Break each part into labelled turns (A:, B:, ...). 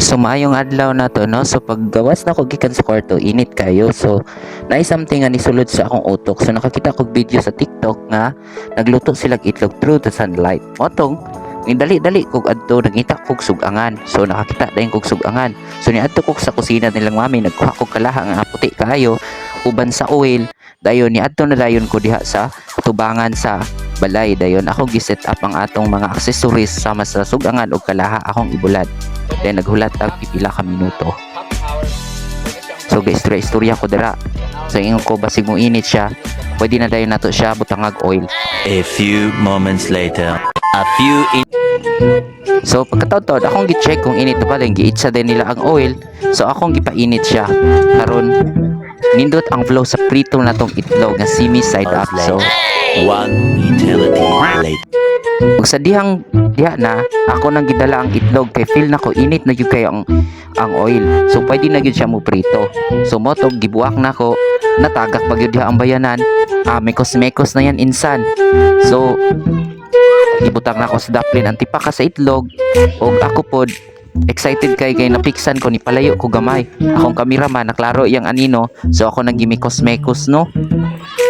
A: So maayong adlaw na to no. So paggawas na ko gikan sa kwarto, init kayo. So naay something nga nisulod sa akong utok. So nakakita kog video sa TikTok nga nagluto sila itlog through the sunlight. Motong ni dali-dali kog adto nagita kog sugangan. So nakakita dayon kog sugangan. So niadto kog sa kusina nilang mami, nagkuha kog kalaha nga puti kaayo uban sa oil. Dayon niadto na dayon ko diha sa tubangan sa balay. Dayon ako giset up ang atong mga accessories sama sa sugangan ug kalaha akong ibulad. Then naghulat ang pipila ka minuto. So guys, istorya ko dira. So ingon ko basig mo init siya, pwede na dayon nato siya butangag oil.
B: A few moments later,
A: So pagkataon-taon akong gi-check kung init na pa, then giitsa din nila ang oil. So akong gipainit siya. Karon nindot ang flow sa prito na tong itlog nga semi side up. So
B: one eternity later.
A: ug sa diha na ako nang gidala ang itlog kay feel na ko init na gyud kayo ang oil. So pwede na gyud siya mo prito. So mo to gibuak na ko, natagak pa gyud diha ang bayanan. Mekos na yan insan. So ibutang na ko sa daplin ang tipaka sa itlog ug ako pod excited kay napiksan ko ni palayo ko gamay. Akong kameraman naklaro iyang anino. So ako nang gimikos no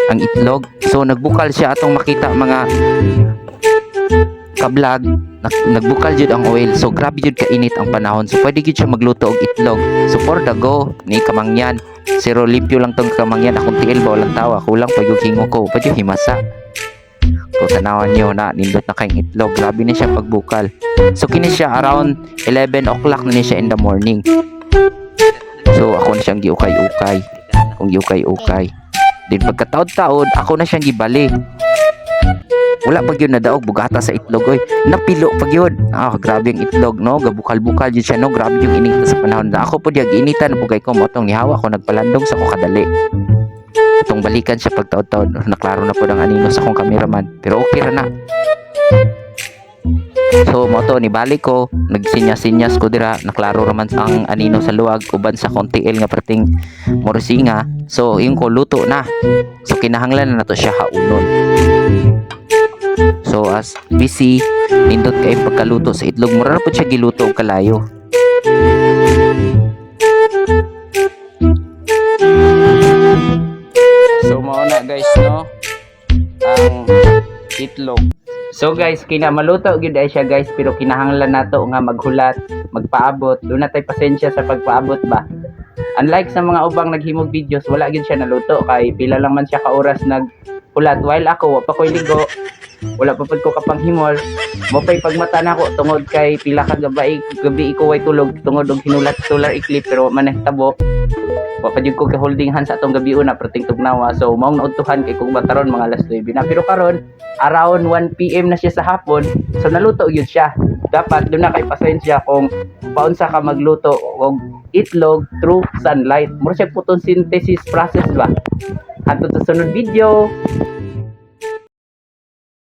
A: ang itlog. So nagbukal siya atong makita mga kablog, nagbukal jud ang oil. So grabe jud kainit ang panahon. So pwede jud siya magluto og itlog. So for the go ni kamangyan, zero limpyo lang tong kamangyan. Akong tiil ba walang tawa, kulang pa yung hingo ko, pwede himasa. So tanawan nyo na nindot na kayong itlog. Grabe na siya pagbukal. So kini siya around 11 o'clock na siya in the morning. So ako na siyang giukay-ukay. Kung giukay-ukay. Then pagkataod-taod ako na siyang gibali. Wala pag yun nadaog bugata sa itlog oy. Napilo pag yun. Grabe ang itlog no. Gabukal-bukal yun siya no. Grabe yung init sa panahon na ako po diya initan na bugay ko motong nihawa ko nagpalandong sa ko kadali. Itong balikan siya pagtaod-taod. Naklaro na po ng anino sa akong cameraman. Pero okay ra na. So moto ni balik ko, nagsinyas-sinyas ko dira, naklaro raman ang anino sa luwag uban sa kontiil nga perting morosinga. So yung ko luto na. So kinahanglan na nato siya haunon. So as busy nindot kay pagkaluto sa itlog, mura na po siya giluto og kalayo. So mao na guys no ang itlog. So guys, maluto gyud ay siya guys, pero kinahanglan nato nga maghulat, magpaabot. Doon na tay pasensya sa pagpaabot ba. Unlike sa mga ubang naghimog videos, wala gyud siya naluto kay pila lang man siya ka oras naghulat. While ako wa pa koy ligo, wala pa pud ko kapanghimol. Mo pay pagmata nako tungod kay pila ka gabi ko way tulog tungod og hinulat solar eclipse pero maneh tabo. Wa pa jud ko ka holding hands atong gabi una perting tugnawa. So maong naudtuhan kay kung bataron mga alas 9 na, pero karon around 1 PM na siya sa hapon. So naluto gyud siya. Dapat doon na kay pasensya kung paunsa ka magluto og itlog through sunlight. Mura siya photosynthesis process ba. Hantod sa sunod video.